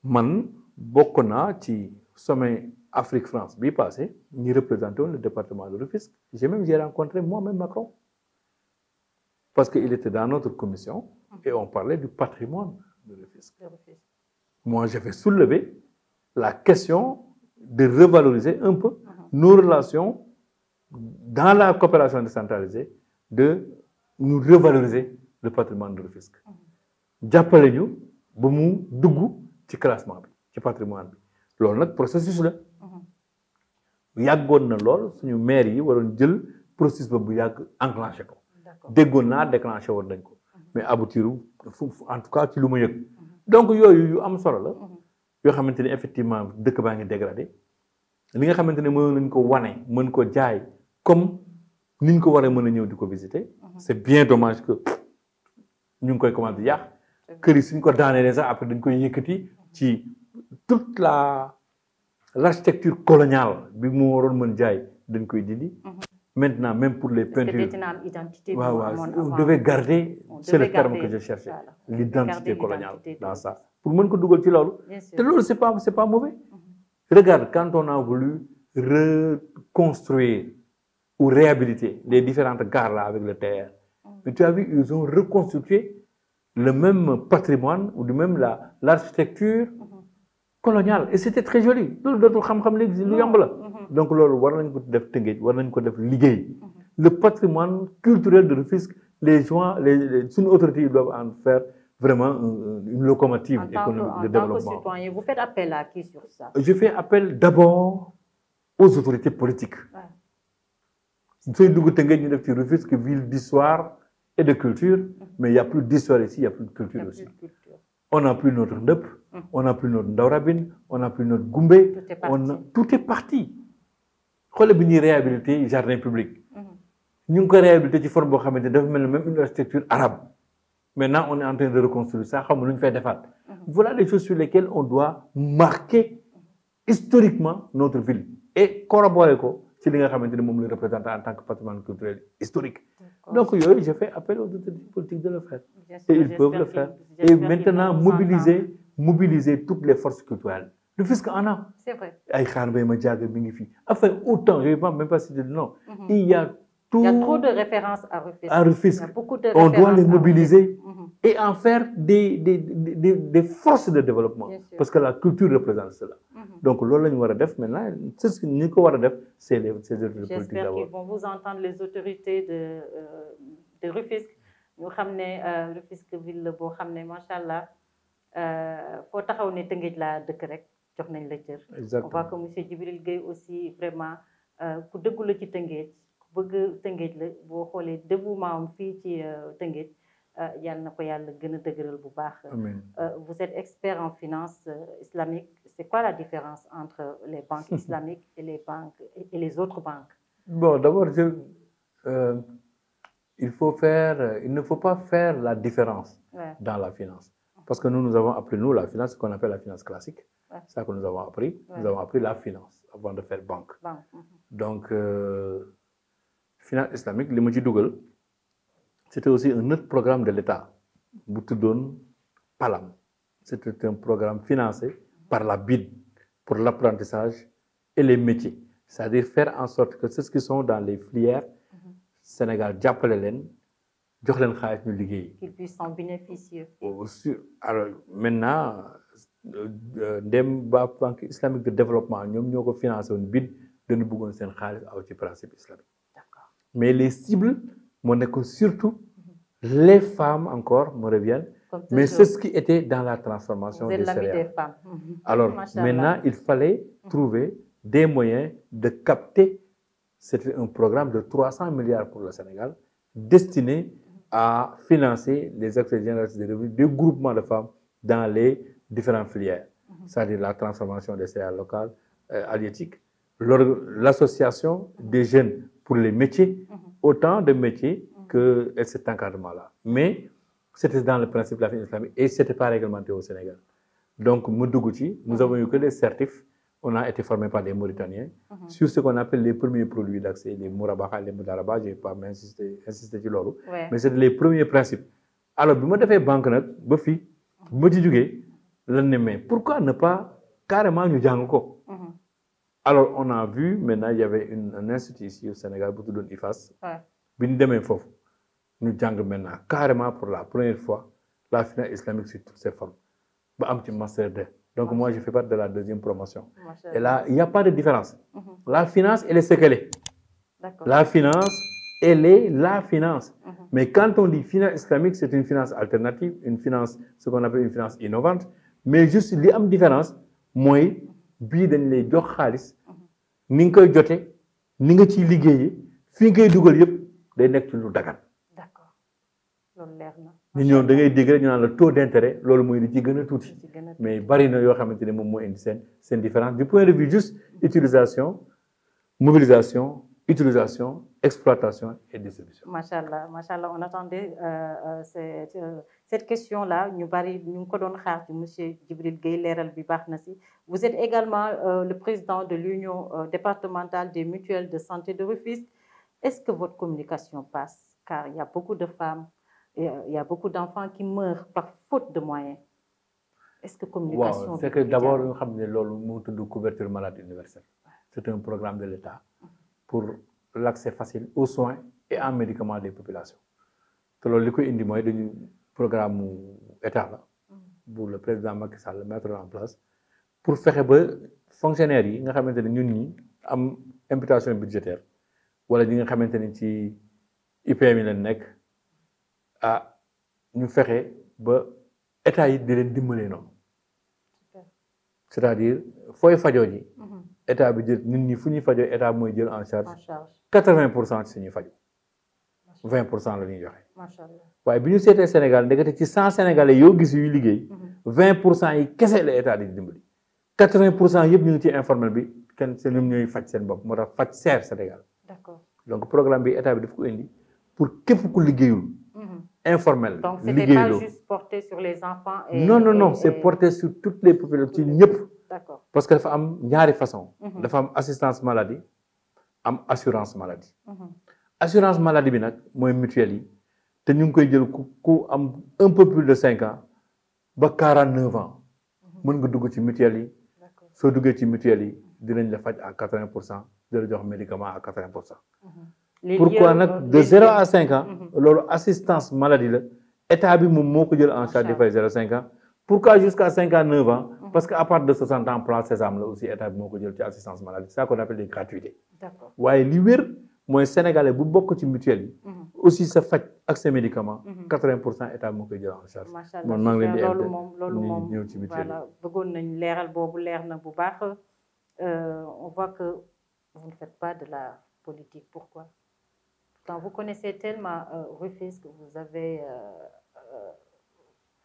Speaker 2: man bokk naa ci sommet Afrique France bii passé ñi représenté woon le département de Rufisque j'ai rencontré moi-même Macron parce qu'il était dans notre commission et on parlait du patrimoine de Rufisque. Moi, j'avais soulevé la question de revaloriser un peu nos relations dans la coopération décentralisée, de nous revaloriser le patrimoine de Rufisque. jàppale ñu ba mu dugg ci classement bi ci patrimoine bi loolu nag processus la yàggoon na lool suñu maire yi waroon jël processus ba bu yàgg enclenché ko déggoon naa déclenché woon nañ ko mais aboutir en tout cas ci lu ma yëg donc yooyu yu am solo la yoo xamante ne effectivement dëkk baa ngi dégradé li nga xamante ne mën nañ ko wane mën ko jaay comme niñ ko waree mën a ñëw di ko visiter c'est bien dommage que ñu ngi koy commencé di yàq kër yi suñ ko daanelee sax après dañ koy yëkkati ci toute l'architecture coloniale bi mu waroon mën jaay dañ koy dindi maintenant même pour les peintures waaw on devait garder c'est le terme que je cherchais l'identité coloniale dans ça pour mën ko dugal ci loolu te loolu c'est pas mauvais regarde quand on a voulu reconstruire ou réhabiliter les différentes gares là avec le TER mais tu as vu ils ont reconstitué le même patrimoine ou du même l'architecture coloniale et c'était très joli loolu dootul xam-xam léegi lu yomb la donc loolu war nañ ko def Tëngéej war nañ ko def liggéey le patrimoine culturel de Rufisque les gens les suñu autorités yi doivent en faire vraiment une locomotive économique de développement.
Speaker 1: En tant que citoyen, vous faites appel à qui sur ça?
Speaker 2: Je fais appel d'abord aux autorités politiques. Sooy dugg Tëngéej ñu def ci Rufisque ville d'histoire et de culture mais il y a plus d'histoire ici il y a plus de culture aussi. On n'a plus notre ndëpp, on n'a plus notre Ndaw Rabine, on n'a plus notre Goumbé, tout est parti. xoolal bi ñuy réhabiliter jardin public. ñu ngi ko réhabiliter ci forme boo xamante ne dafa mel ni même une architecture arabe. Maintenant on est en train de reconstruire ça xam nga lu ñu fay defaat. Voilà les choses sur lesquelles on doit marquer historiquement notre ville et corroborer ko ci li nga xamante ne moom la représente en tant que patrimoine culturel historique. Donc yooyu je fais appel aux autorités politiques de le faire. Et ils peuvent le faire. Et maintenant mobiliser toutes les forces culturelles. Rufisque en a.
Speaker 1: C'est vrai.
Speaker 2: Ay Xaar Mbay ma jàgg mi ngi fi. Enfin autant je ne vais même pas citer de nom. Il y a
Speaker 1: Il y a trop de références à Rufisque.
Speaker 2: Rufisque.
Speaker 1: Il y a beaucoup de
Speaker 2: on doit les mobiliser
Speaker 1: et
Speaker 2: en faire des forces de développement. Parce que la culture représente cela. Donc loolu la ñu war a def maintenant c'est ce que ñu ko war a def c'est les autorités politiques d'abord.
Speaker 1: J'espère qu'ils vont vous entendre les autorités de Rufisque. ñu xam ne Rufisque ville la boo xam ne macha allah foo taxaw ne Tëngéej laa dëkk rek jox nañ la cër.
Speaker 2: Exactement.
Speaker 1: On voit que monsieur Djibril Gueye aussi vraiment ku dëggu la ci Tëngéej ku bëgg Tëngéej la boo xoolee dévouement am fii ci Tëngéej yàlla na ko yàlla gën a dëgëral bu baax.
Speaker 2: Amiin.
Speaker 1: Vous êtes expert en finance islamique. C'est quoi la différence entre les banques islamiques et les banques et les autres banques?
Speaker 2: Bon, d'abord, il ne faut pas faire la différence dans la finance. Parce que nous avons appris, nous, la finance, ce qu'on appelle la finance classique. C'est ça que nous avons appris. Nous avons appris la finance avant de faire banque. Donc, finance islamique, li ma ci dugal, c'était aussi un autre programme de l'État bu tuddoon PALAM. C'était un programme financé par la BID pour l'apprentissage et les métiers. C'est-à-dire faire en sorte que ceux qui sont dans les filières Sénégal jàppale leen jox leen xaalis ñu liggéey.
Speaker 1: Qu'ils puissent en bénéficier.
Speaker 2: Alors maintenant ndem ba banque islamique de développement ñoom ñoo ko financé woon BID dañu bëggoon seen xaalis aw ci principe islamique.
Speaker 1: D'accord.
Speaker 2: Mais les cibles moo nekk surtout les femmes encore me reviennent. Mais c'est ce qui était dans la transformation des céréales. Des femmes. Alors maintenant il fallait trouver des moyens de capter. C'était un programme de 300 milliards pour le Sénégal destiné à financer les actions génératives de revenus des groupements de femmes dans les différentes filières, c'est-à-dire la transformation des céréales locales halieutiques, l'association des jeunes pour les métiers, autant de métiers que cet encadrement-là. Mais c'était dans le principe de la finance islamique et ce n'était pas réglementé au Sénégal. Donc, nous avons eu que des certifs. On a été formé par des Mauritaniens sur ce qu'on appelle les premiers produits d'accès, les mourabaha, les mudaraba, je ne vais pas insister sur l'eau, mais c'est les premiers principes. Alors, quand je fais banque, pourquoi ne pas carrément nous dire. Alors, on a vu, maintenant, il y avait un institut ici au Sénégal, pour IFAS, nous disons maintenant carrément pour la première fois la finance islamique sur toutes ses formes. Master 2. Donc moi, je fais partie de la deuxième promotion. Et là, il n'y a pas de différence. La finance, elle est ce qu'elle est. La finance, elle est la finance. Mais quand on dit finance islamique, c'est une finance alternative, une finance, ce qu'on appelle une finance innovante. Mais juste, il y a une différence. Moi, bii dañ lay jox xaalis ni nga koy jotee ni nga ciy liggéeyee fi nga koy dugal yëpp day nekk ci lu dagan.
Speaker 1: D'accord loolu leer na.
Speaker 2: ñu ñëw da ngay dégg rek ñu naan le taux d'intérêt loolu mooy li ci gën a tuuti. Mais bari na yoo xamante ne moom moo indi seen différence du point de vue juste utilisation mobilisation utilisation exploitation et distribution.
Speaker 1: Machallah, on attendait cette question-là. Ñu bari ñu ngi ko doon xaar ci monsieur Djibril Gueye leeral bi baax na si. Vous êtes également le président de l'union départementale des mutuelles de santé de Rufisque. Est-ce que votre communication passe? Car il y a beaucoup de femmes, il y a beaucoup d'enfants qui meurent par faute de moyens. Est-ce que communication?
Speaker 2: Waaw, c'est que d'abord ñu xam ne loolu moo tudd couverture maladie universelle. C'est un programme de l'État pour l'accès facile aux soins et en médicaments des populations. te loolu li koy indi mooy dañu programme mu état la bu le président Macky Sall mettre en place pour fexe ba fonctionnaires yi nga xamante ne ñun ñi am imputation budgétaire wala ñi nga xamante ne ci IPM yi leen nekk ñu fexe ba état yi di leen dimbalee noonu c'est-à-dire fooy fajoo ji état bi jël ñun ñi fu ñuy fajoo état mooy jël en charge 80% ci suñuy faju 20% la ñuy joxe. waaye bi ñu seetee Sénégal ndekete ci 100 Sénégalais yoo gis yuy liggéey 20% yi kese la état di dimbali 80% yëpp ñu ngi ci informel bi kenn seen ñoom ñooy faj seen bopp moo tax faj seer Sénégal.
Speaker 1: D'accord.
Speaker 2: Donc programme bi état bi daf ko indi pour képp ku liggéeyul. Informel.
Speaker 1: Donc c'était pas juste porté sur les enfants.
Speaker 2: Non, c'est porté sur toutes les populations ci ñëpp.
Speaker 1: D'accord.
Speaker 2: Parce que dafa am ñaari façon. Dafa am assistance maladie am assurance maladie. Assurance maladie bi nag mooy mutuelle yi te ñu ngi koy jël ku am un peu plus de 5 ans ba 49 ans mën nga dugg ci mutuelle yi. soo duggee ci mutuelle yi dinañ la faj à 80% di la jox médicament à 80%. Pourquoi nag de 0 à 5 ans loolu assistance maladie la état bi moom moo ko jël en charge di fay 0,5 ans. Pourquoi jusqu'à 59 ans? Parce qu'à partir de 60 ans plan Sésame la aussi état bi moo ko jël ci assistance maladie c'est ça qu'on appelle des gratuités.
Speaker 1: D'accord.
Speaker 2: waaye li wér mooy sénégalais bu bokk ci mutuelle yi. aussi sa faj ak ses médicaments. 80% état moo koy jël en charge.
Speaker 1: macha allah maa ngi leen di loolu moom
Speaker 2: ñëw ci mutuelle yi.
Speaker 1: voilà bëggoon nañ leeral boobu leer na bu baax on voit que vous ne faites pas de la politique. Pourquoi? Quand vous connaissez tellement Rufisque, vous avez.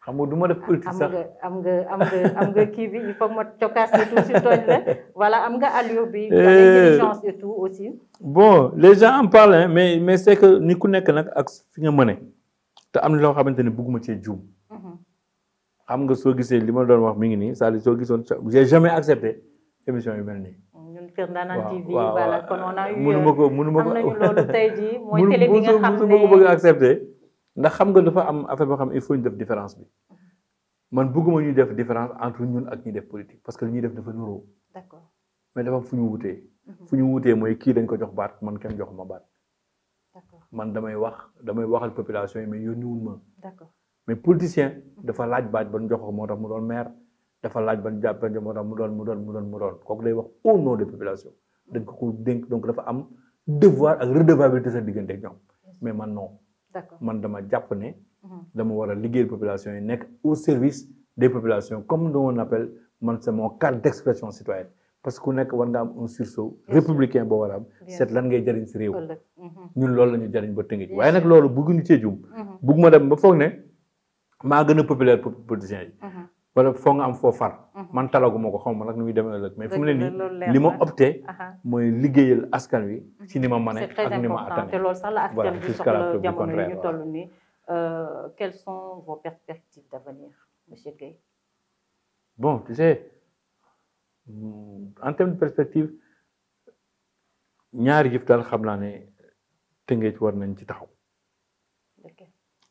Speaker 2: xam nga du ma def politique sax
Speaker 1: am nga kii bi il faut que ma cokkaas tout si tooñ la voilà am nga allure bi. intelligence et tout aussi.
Speaker 2: Bon les gens en parlent mais c'est que ni ku nekk nag ak fi nga mëne te am na loo xamante ne bëgguma cee juum. xam nga soo gisee li ma doon wax mi ngi nii c'est-à-dire soo gisoon j'ai jamais accepté émission yu mel nii.
Speaker 1: ñun Kër Ndanane TV voilà kon on a eu.
Speaker 2: mënuma ko
Speaker 1: am nañu loolu tey jii mooy télé bi nga xam ne
Speaker 2: mënuma ko bëgg accepté. ndax xam nga dafa am affaire boo xam il faut ñu def différence bi man bëgguma ñuy def différence entre ñun ak ñuy def politique parce que li ñuy def dafa nuroo.
Speaker 1: D'accord.
Speaker 2: mais dafa am fu ñu wutee. fu ñu wutee mooy kii dañ ko jox baat man kenn joxuma baat.
Speaker 1: D'accord.
Speaker 2: man damay waxal population yi mais yónniwul ma.
Speaker 1: D'accord.
Speaker 2: mais politicien dafa laaj baat ba ñu jox ko moo tax mu doon maire dafa laaj ba ñu jàpp moo tax mu doon kooku day wax au nom des populations dañ ko dénk donc dafa am devoir ak redevabilité sa diggante ak ñoom mais man non.
Speaker 1: D'accord.
Speaker 2: man dama jàpp ne. dama war a liggéeyal population yi nekk au service des populations comme on appelle man c'est mon cadre d'expression citoyenne parce que ku nekk war nga am un sursaut républicain boo war a am. seet lan ngay jëriñ si réew. ñun loolu la ñu jëriñ ba tënk waaye nag loolu bëgguñu cee jum. bëgg ma dem ba foog ne maa gën a populaire politiciens yi. wala foog nga am foo far. man talaguma ko xaw ma nag nu muy demee ëllëg mais fu mu ne nii li ma opté mooy liggéeyal askan wi. ci ni ma mane ak ni ma attane.
Speaker 1: te loolu sax la askan bi soxla jamono yi ñu toll nii. Quelles sont vos perspectives d'avenir, monsieur Gueye?
Speaker 2: Bon, tu sais, en termes de perspective ñaari yëf daal xam naa ne Tëngéej war nañ ci taxaw.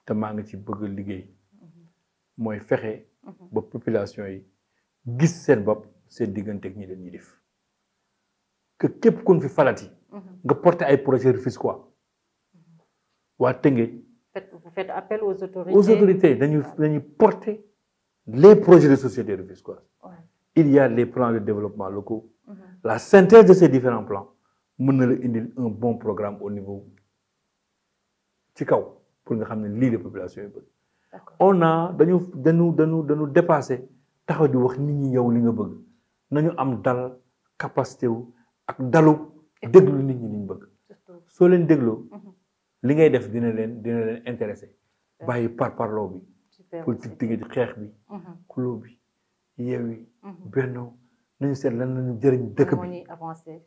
Speaker 2: te maa ngi ci bëgg liggéey. mooy fexe ba population yi gis seen bopp seen diggante ak ñi leen ñi def que képp kun fi falati nga porter ay projets rufisquois waa Tëngéej.
Speaker 1: Vous faites appel aux autorités.
Speaker 2: Aux autorités dañuy porter les projets de société rufisquoise. Ouais. Il y a les plans de développement locaux. La synthèse de ces différents plans mën na la indil un bon programme au niveau ci kaw pour nga xam ne lii la population yi bëgg. On a dañu dépassé taxaw di wax nit ñi yow li nga bëgg nañu am dal capacité wu ak dalu déglu nit ñi li ñu bëgg. soo leen dégloo. li ngay def dina leen intéressé bàyyi parloo bi politique digg xeex bi xuloo bi yeewi bennoo nañu seet lan lañu jëriñ dëkk bi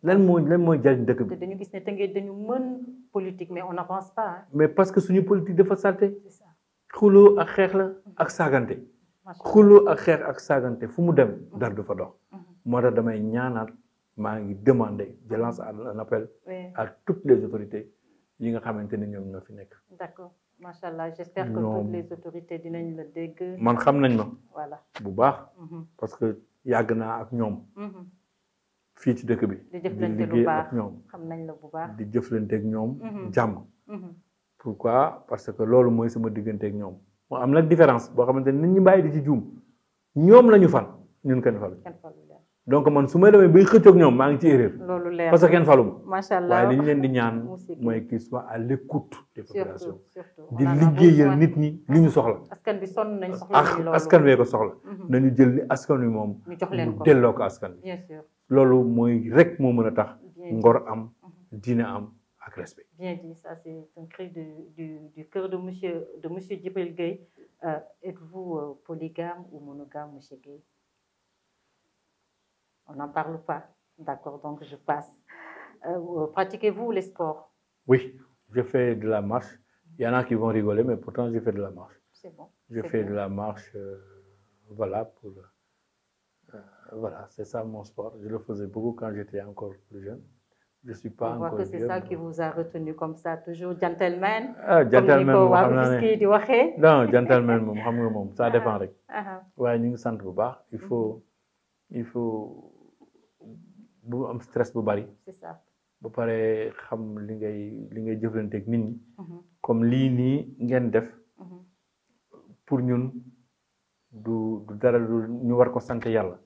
Speaker 2: lan mooy jëriñ dëkk bi
Speaker 1: dañu gis ne Tëngéej dañu mën politique mais on n'avance pas.
Speaker 2: mais parce que suñu politique dafa salté xuloo ak xeex la ak saagante xuloo ak xeex ak saagante fu mu dem dara du fa dox moo tax damay ñaanaat maa ngi demander je lance un appel à toutes les autorités yi nga xamante ne ñoom ñoo fi nekk.
Speaker 1: D'accord, machallah, j'espère que toutes les autorités dinañ la dégg.
Speaker 2: man xam nañ ma.
Speaker 1: Voilà
Speaker 2: bu baax. parce que yàgg naa ak ñoom. fii ci dëkk bi.
Speaker 1: di jëflante lu baax xam nañ la bu baax.
Speaker 2: di jëflante ak ñoom. jàmm. pourquoi parce que loolu mooy sama diggante ak ñoom. moo am nag différence boo xamante ne nit ñi bàyyi di ci juum ñoom la ñu fal ñun kenn falu. donc man su may demee bay xëccoog ñoom maa ngi ci erreur.
Speaker 1: loolu leer
Speaker 2: parce que kenn faluma.
Speaker 1: macha allah
Speaker 2: waaye li ñu leen di ñaan mooy qu'il soit à l'écoute des populations. di liggéeyal nit ñi li ñu soxla.
Speaker 1: askan bi sonn nañ soxla loolu
Speaker 2: askan wee ko soxla. nañu jël li askan wi moom.
Speaker 1: ñu jox leen ko
Speaker 2: delloo ko askan wi.
Speaker 1: bien sûr
Speaker 2: loolu mooy rek moo mën a tax. ngor am diine am ak respect.
Speaker 1: bien dit, ça c'est un cri du cœur de monsieur Djibril Gueye. Êtes-vous polygame ou monogame, monsieur Gueye? On n'en parle pas. D'accord, donc je passe. Pratiquez-vous les sports?
Speaker 2: Oui, je fais de la marche. Il y en a qui vont rigoler, mais pourtant je fais de la marche.
Speaker 1: C'est bon.
Speaker 2: Je fais de la marche, voilà, voilà, c'est ça mon sport. Je le faisais beaucoup quand j'étais encore plus jeune. Je ne suis pas
Speaker 1: On voit
Speaker 2: encore
Speaker 1: que c'est
Speaker 2: vieux.
Speaker 1: ça qui vous a retenu comme ça, toujours gentleman.
Speaker 2: Ah, gentleman
Speaker 1: comme ni ko
Speaker 2: moom
Speaker 1: waa
Speaker 2: xam naa
Speaker 1: Rufisque
Speaker 2: ne
Speaker 1: yi di waxee.
Speaker 2: non gentleman moom xam nga moom ça dépend rek. waaye ñu ngi sant bu baax. il faut bu am stress bu bari.
Speaker 1: C'est ça.
Speaker 2: ba pare xam li ngay jëflanteeg nit ñi. comme lii nii ngeen def. pour ñun du dara du ñu war ko sant yàlla.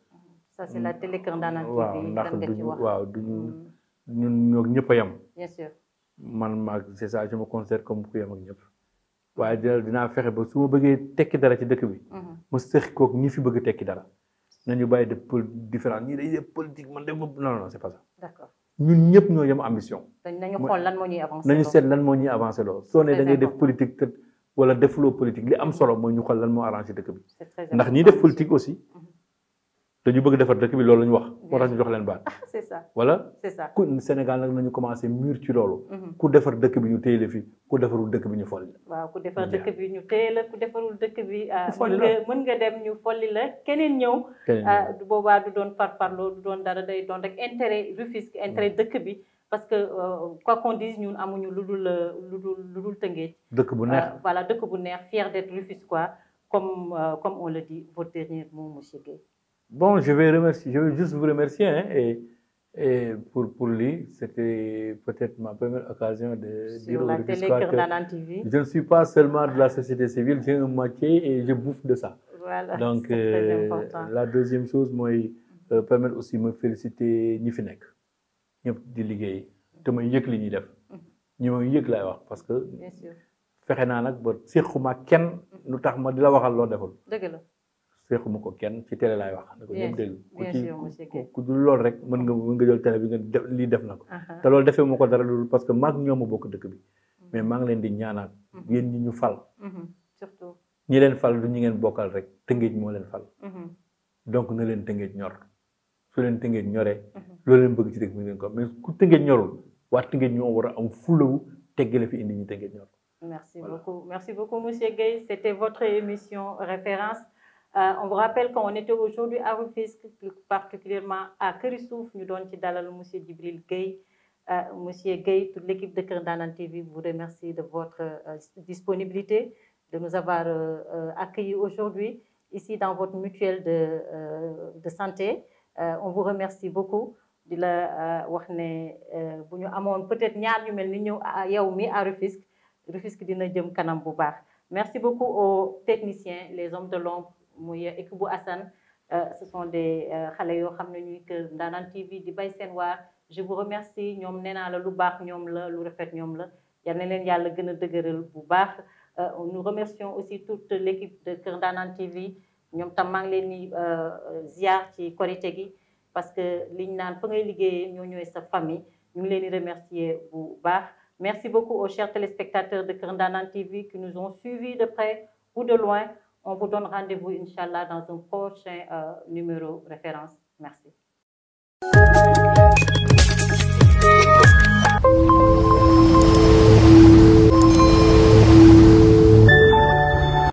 Speaker 1: Ça c'est la télé Kër Ndanane TV.
Speaker 2: waaw ndax ñun ñoo ñëpp a yem.
Speaker 1: Bien sûr.
Speaker 2: man c'est ça je me considère comme ku yem ak ñëpp. waaye dinaa fexe ba su ma bëggee tekki dara ci dëkk bi. ma seq koog ñi fi bëgg tekki dara. nañu bàyyi def différent ñii day def politique man def non c'est pas ça.
Speaker 1: D'accord.
Speaker 2: ñun ñëpp ñoo yem ambition.
Speaker 1: nañu xool lan moo ñuy avancé.
Speaker 2: nañu seet lan moo ñuy avancé loo soo ne da ngay def politique wala defuloo politique li am solo mooy ñu xool lan moo arrangé dëkk bi. ndax ñiy def politique aussi. dañu bëgg defar dëkk bi loolu la ñu wax moo tax ñu jox leen baat.
Speaker 1: c'est ça
Speaker 2: voilà.
Speaker 1: c'est ça
Speaker 2: ku Sénégal nag nañu commencé mûr ci loolu. ku defar dëkk bi ñu téye la fi ku defarul dëkk bi ñu folli la.
Speaker 1: waaw ku defar dëkk bi ñu téye la ku defarul dëkk bi. mën nga dem ñu folli la keneen ñëw. du boobaa du doon parparloo du doon dara day doon rek intérêt Rufisque intérêt dëkk bi parce que quoi qu'on dise ñun amuñu lu dul Tëngéej.
Speaker 2: dëkk bu neex
Speaker 1: voilà dëkk bu neex fier d'être Rufisquois comme on le dit votre dernier mot monsieur Gueye.
Speaker 2: Bon, je vais juste vous remercier et pour lui, c'était peut-être ma première occasion de dire
Speaker 1: sur la télé Kër Ndanane TV.
Speaker 2: Je ne suis pas seulement de la société civile, j'ai un métier et je bouffe de ça.
Speaker 1: Voilà,
Speaker 2: donc
Speaker 1: très important.
Speaker 2: La deuxième chose mooy permettre aussi me féliciter ñi fi nekk ñëpp di liggéey te may yëg li ñuy def ñi may yëg laay wax parce que
Speaker 1: bien sûr
Speaker 2: fexe naa nag ba séquma kenn lu tax ma di la waxal loo deful.
Speaker 1: dëgg la.
Speaker 2: feexuma ko kenn ci télé laay wax. ko ñëpp
Speaker 1: dégg
Speaker 2: ku dul lool rek mën nga jël télé bi nga def lii def na ko. te loolu defee ma ko dara loolu parce que maag ñoom a bokk dëkk bi. mais maa ngi leen di ñaanaat. yéen ñi ñu fal.
Speaker 1: surtout
Speaker 2: ñi leen fal du ñu ngeen bokkal rek Tëngéej moo leen fal. donc na leen Tëngéej ñor su leen Tëngéej ñoree. loolu leen bëgg ci dëkk bi ngeen ko mais ku Tëngéej ñorul waa Tëngéej ñoo war a am fulawu teggale fi indi ñu Tëngéej ñor.
Speaker 1: Merci beaucoup monsieur Gueye, c'était votre émission référence. On vous rappelle qu'on était aujourd'hui à Rufisque, plus particulièrement à Kérissouf. Nous donnons dalal monsieur Djibril Gueye. Monsieur Gueye, toute l'équipe de Kër Ndanane TV vous remercie de votre disponibilité, de nous avoir accueillis aujourd'hui ici dans votre mutuelle de santé. On vous remercie beaucoup. Di la wax ne bu ñu amoon peut-être ñaar ñu mel ni ñëw yow mi à Rufisque dina jëm kanam bu baax. Merci beaucoup aux techniciens, les hommes de l'ombre. muy équipe bu Assane ce sont des xale yoo xam ne ñuy Kër Ndanane TV di bay seen waar je vous remercie ñoom nee naa la lu baax ñoom la lu rafet ñoom la yal na leen yàlla gën a dëgëral bu baax nous remercions aussi toute l'équipe de Kër Ndanane TV ñoom tam maa ngi leen di ziar ci korité gi parce que liñ naan fa ngay liggéeyee ñoo ñooy sa famille ñu ngi leen di remercier bu baax merci beaucoup aux chers téléspectateurs de Kër Ndanane TV qui nous ont suivis de près ou de loin. On vous donne rendez-vous, Inch'Allah, dans un prochain numéro référence. Merci.